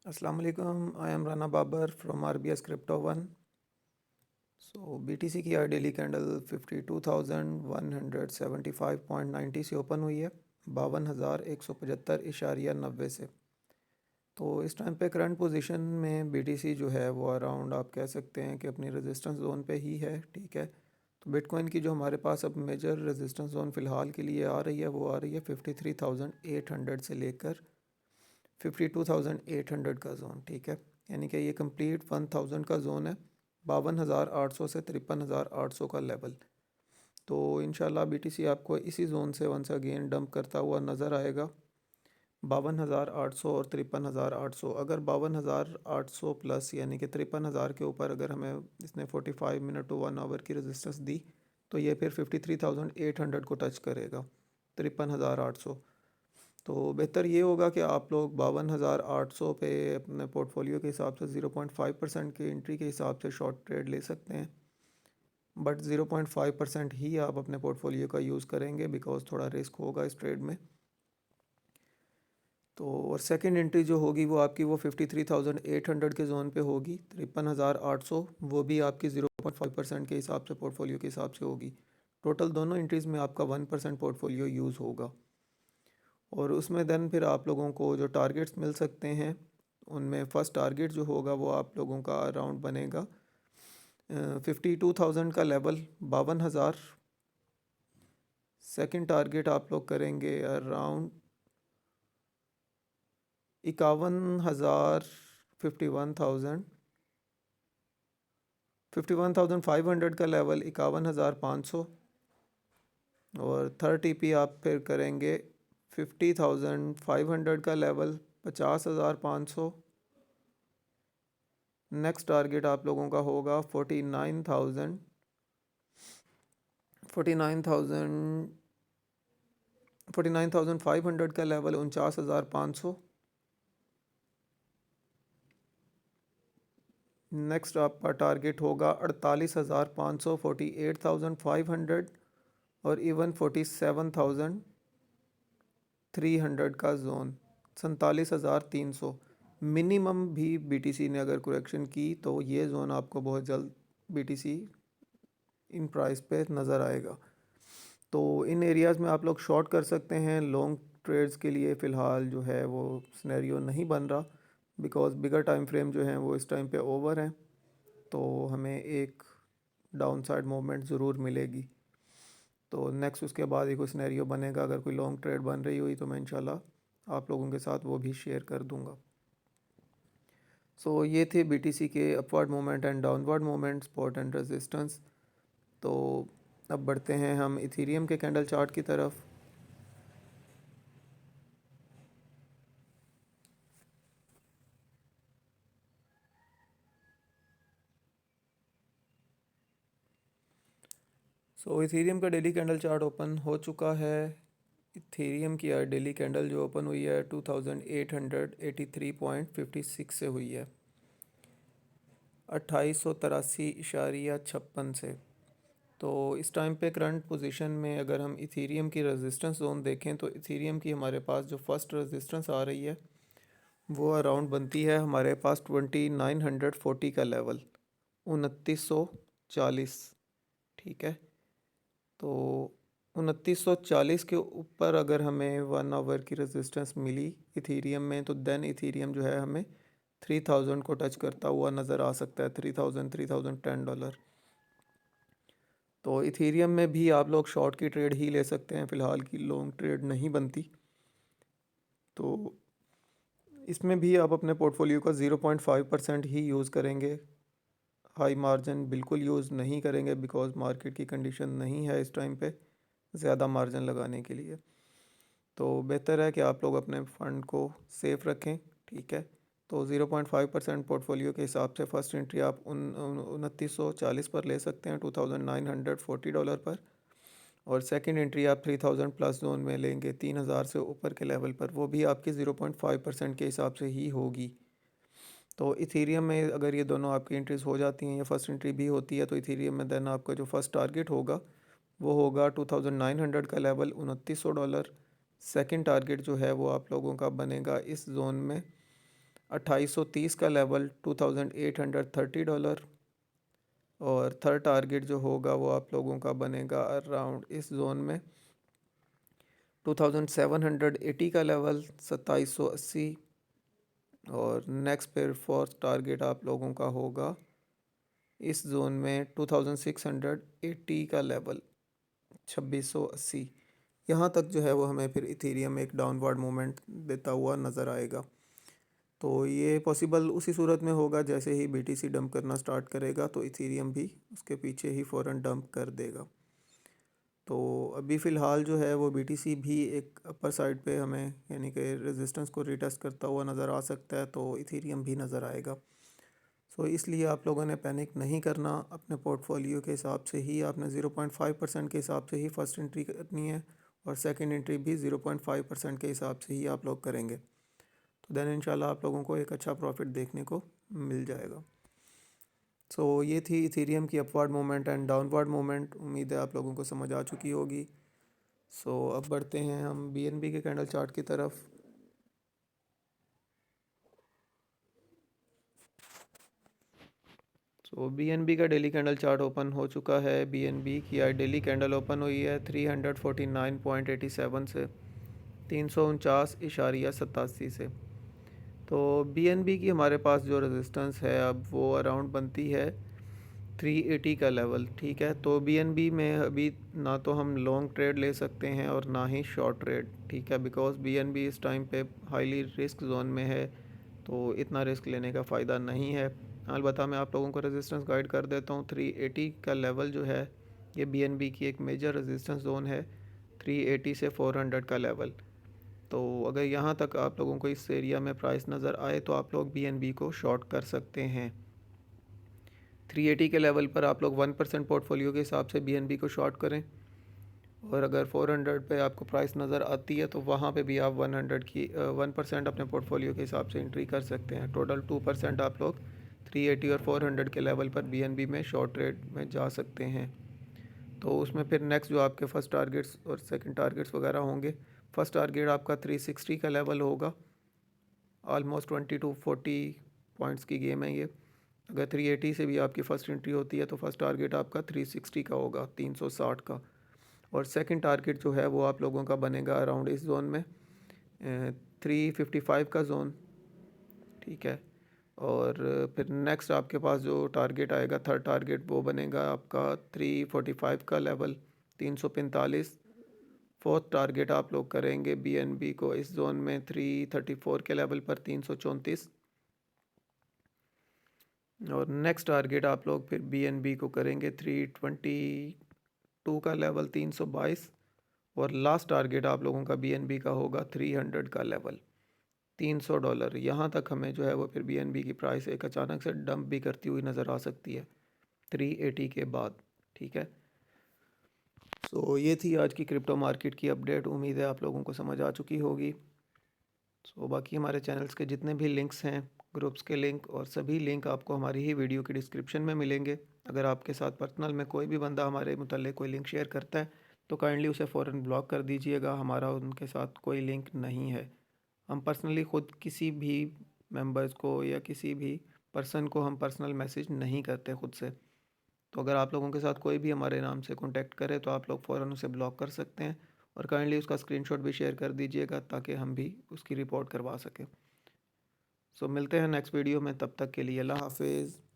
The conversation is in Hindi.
Assalamu alaikum. I am Rana Babar from RBS Crypto One. So BTC की आज डेली कैंडल 52,175.90 से ओपन हुई है 52,175.90 से। तो इस टाइम पे करंट पोजीशन में BTC जो है वो अराउंड आप कह सकते हैं कि अपनी रेजिस्टेंस जोन पे ही है। ठीक है, तो बिटकॉइन की जो हमारे पास अब मेजर रेजिस्टेंस जोन फ़िलहाल के लिए आ रही है वो आ रही है 53,800 से लेकर 52,800 का जोन। ठीक है, यानी कि ये कंप्लीट 1,000 का जोन है, 52,800 से 53,800 का लेवल। तो इंशाल्लाह BTC आपको इसी जोन से वंस अगेन डंप करता हुआ नज़र आएगा 52,800 और 53,800। अगर 52,800 प्लस यानी कि 53,000 के ऊपर अगर हमें इसने 45 मिनट टू 1 आवर की रेजिस्टेंस दी तो ये फिर 53,800 को टच करेगा, 53,800। तो बेहतर ये होगा कि आप लोग 52,800 पे अपने पोर्टफोलियो के हिसाब से 0.5% की एंट्री के हिसाब से शॉर्ट ट्रेड ले सकते हैं, बट 0.5% ही आप अपने पोर्टफोलियो का यूज़ करेंगे बिकॉज थोड़ा रिस्क होगा इस ट्रेड में। तो और सेकंड एंट्री जो होगी वो आपकी वो 53,800 के जोन पे होगी, 53,800, वो भी आपकी 0.5% के हिसाब से पोर्टफोलियो के हिसाब से होगी। टोटल दोनों एंट्रीज़ में आपका 1% पोर्टफोलियो यूज़ होगा। और उसमें देन फिर आप लोगों को जो टारगेट्स मिल सकते हैं उनमें फ़र्स्ट टारगेट जो होगा वो आप लोगों का अराउंड बनेगा 52,000 का लेवल, 52,000। सेकंड टारगेट आप लोग करेंगे अराउंड 51,000, 51,000, 51,500 का लेवल, 51,500। और थर्ड टीपी आप फिर करेंगे 50,500 का लेवल, 50,500। नेक्स्ट टारगेट आप लोगों का होगा 49,000, 49,000, 49,500 का लेवल, 49,500। नेक्स्ट आपका टारगेट होगा 48,500, 48,500 और इवन 47,300 का जोन, 47,300। मिनिमम भी BTC ने अगर करेक्शन की तो ये जोन आपको बहुत जल्द BTC इन प्राइस पे नज़र आएगा। तो इन एरियाज़ में आप लोग शॉर्ट कर सकते हैं। लॉन्ग ट्रेड्स के लिए फ़िलहाल जो है वो सिनेरियो नहीं बन रहा बिकॉज़ बिगर टाइम फ्रेम जो हैं वो इस टाइम पे ओवर हैं, तो हमें एक डाउनसाइड मूवमेंट ज़रूर मिलेगी। तो नेक्स्ट उसके बाद ही कोई सिनेरियो बनेगा, अगर कोई लॉन्ग ट्रेड बन रही हुई तो मैं इंशाल्लाह आप लोगों के साथ वो भी शेयर कर दूंगा। सो ये थे BTC के upward movement and downward movement, support and resistance. तो अब बढ़ते हैं हम इथेरियम के कैंडल चार्ट की तरफ। सो इथेरियम का डेली कैंडल चार्ट ओपन हो चुका है। इथेरियम की डेली कैंडल जो ओपन हुई है 2,883.56 से हुई है, 2883.56 से। तो इस टाइम पे करंट पोजीशन में अगर हम इथेरियम की रेजिस्टेंस जोन देखें तो इथेरियम की हमारे पास जो फर्स्ट रेजिस्टेंस आ रही है वो अराउंड बनती है हमारे पास 2,940 का लेवल, 2940। ठीक है, तो 2940 के ऊपर अगर हमें 1 आवर की रेजिस्टेंस मिली इथेरियम में तो देन इथेरियम जो है हमें 3,000 को टच करता हुआ नज़र आ सकता है, 3,000, $3,010। तो इथेरियम में भी आप लोग शॉर्ट की ट्रेड ही ले सकते हैं, फ़िलहाल की लॉन्ग ट्रेड नहीं बनती। तो इसमें भी आप अपने पोर्टफोलियो का 0.5% ही यूज़ करेंगे, हाई मार्जिन बिल्कुल यूज़ नहीं करेंगे बिकॉज़ मार्केट की कंडीशन नहीं है इस टाइम पे ज़्यादा मार्जिन लगाने के लिए। तो बेहतर है कि आप लोग अपने फ़ंड को सेफ़ रखें। ठीक है, तो 0.5% पोर्टफोलियो के हिसाब से फ़र्स्ट एंट्री आप 2940 पर ले सकते हैं, $2,940 पर। और सेकंड एंट्री आप 3,000 प्लस जोन में लेंगे, 3,000 से ऊपर के लेवल पर, वो भी आपकी 0.5% के हिसाब से ही होगी। तो इथेरियम में अगर ये दोनों आपकी एंट्रीज हो जाती हैं या फर्स्ट एंट्री भी होती है तो इथेरियम में देन आपका जो फर्स्ट टारगेट होगा वो होगा 2,900 का लेवल, $2,900। सेकंड टारगेट जो है वो आप लोगों का बनेगा इस जोन में 2830 का लेवल $2830, और थर्ड टारगेट जो होगा वो आप लोगों का बनेगा अराउंड इस जोन में 2780 का लेवल 2780, और नेक्स्ट फिर फोर्थ टारगेट आप लोगों का होगा इस जोन में 2680 का लेवल 2680। यहाँ तक जो है वो हमें फिर इथेरियम एक डाउनवर्ड मूवमेंट देता हुआ नज़र आएगा। तो ये पॉसिबल उसी सूरत में होगा जैसे ही बीटीसी डंप करना स्टार्ट करेगा तो इथेरियम भी उसके पीछे ही फ़ौरन डंप कर देगा। तो अभी फ़िलहाल जो है वो बीटीसी भी एक अपर साइड पे हमें यानी कि रेजिस्टेंस को रिटेस्ट करता हुआ नज़र आ सकता है, तो इथेरियम भी नज़र आएगा। सो इसलिए आप लोगों ने पैनिक नहीं करना, अपने पोर्टफोलियो के हिसाब से ही आपने 0.5% के हिसाब से ही फ़र्स्ट एंट्री करनी है, और सेकंड एंट्री भी 0.5% के हिसाब से ही आप लोग करेंगे, तो देन इंशाल्लाह आप लोगों को एक अच्छा प्रॉफिट देखने को मिल जाएगा। सो ये थी इथेरियम की upward movement and downward movement. उम्मीद है आप लोगों को समझ आ चुकी होगी। सो अब बढ़ते हैं हम बीएनबी के कैंडल चार्ट की तरफ। सो बीएनबी का डेली कैंडल चार्ट ओपन हो चुका है। बीएनबी की आज डेली कैंडल ओपन हुई है 349.87 से 349.87 से। तो बीएनबी की हमारे पास जो रेजिस्टेंस है अब वो अराउंड बनती है 380 का लेवल, ठीक है। तो बीएनबी में अभी ना तो हम लॉन्ग ट्रेड ले सकते हैं और ना ही शॉर्ट ट्रेड, ठीक है, बिकॉज बीएनबी इस टाइम पे हाईली रिस्क जोन में है, तो इतना रिस्क लेने का फ़ायदा नहीं है। अलबत्ता मैं आप लोगों को रेजिस्टेंस गाइड कर देता हूँ। 380 का लेवल जो है ये बीएनबी की एक मेजर रेजिस्टेंस जोन है, 380 से 400 का लेवल। तो अगर यहाँ तक आप लोगों को इस एरिया में प्राइस नज़र आए तो आप लोग बीएनबी को शॉर्ट कर सकते हैं। 380 के लेवल पर आप लोग 1% पोर्टफोलियो के हिसाब से बीएनबी को शॉर्ट करें, और अगर 400 पे आपको प्राइस नज़र आती है तो वहाँ पे भी आप 1% अपने पोर्टफोलियो के हिसाब से एंट्री कर सकते हैं। टोटल 2% आप लोग 380 और 400 के लेवल पर बीएनबी में शॉर्ट ट्रेड में जा सकते हैं। तो उसमें फिर नेक्स्ट जो आपके फर्स्ट टारगेट्स और सेकंड टारगेट्स वगैरह होंगे, फर्स्ट टारगेट आपका 360 का लेवल होगा। ऑलमोस्ट 20 to 40 पॉइंट्स की गेम है ये। अगर 380 से भी आपकी फ़र्स्ट एंट्री होती है तो फर्स्ट टारगेट आपका 360 का होगा, 360 का। और सेकंड टारगेट जो है वो आप लोगों का बनेगा अराउंड इस जोन में 355 का जोन, ठीक है। और फिर नेक्स्ट आपके पास जो टारगेट आएगा, थर्ड टारगेट, वो बनेगा आपका 345 का लेवल, 345। फोर्थ टारगेट आप लोग करेंगे बीएनबी को इस जोन में 334 के लेवल पर, 334। और नेक्स्ट टारगेट आप लोग फिर बीएनबी को करेंगे 322 का लेवल, 322। और लास्ट टारगेट आप लोगों का बीएनबी का होगा 300 का लेवल, $300। यहाँ तक हमें जो है वो फिर बीएनबी की प्राइस एक अचानक से डंप भी करती हुई नज़र आ सकती है 380 के बाद, ठीक है। सो ये थी आज की क्रिप्टो मार्केट की अपडेट। उम्मीद है आप लोगों को समझ आ चुकी होगी। सो बाकी हमारे चैनल्स के जितने भी लिंक्स हैं, ग्रुप्स के लिंक और सभी लिंक आपको हमारी ही वीडियो की डिस्क्रिप्शन में मिलेंगे। अगर आपके साथ पर्सनल में कोई भी बंदा हमारे मुतल्लिक़ कोई लिंक शेयर करता है तो काइंडली उसे फ़ौरन ब्लॉक कर दीजिएगा। हमारा उनके साथ कोई लिंक नहीं है। हम पर्सनली ख़ुद किसी भी मेंबर्स को या किसी भी पर्सन को हम पर्सनल मैसेज नहीं करते ख़ुद से। तो अगर आप लोगों के साथ कोई भी हमारे नाम से कॉन्टैक्ट करे तो आप लोग फ़ौरन उसे ब्लॉक कर सकते हैं, और काइंडली उसका स्क्रीनशॉट भी शेयर कर दीजिएगा ताकि हम भी उसकी रिपोर्ट करवा सकें। सो मिलते हैं नेक्स्ट वीडियो में, तब तक के लिए अल्लाह हाफिज़।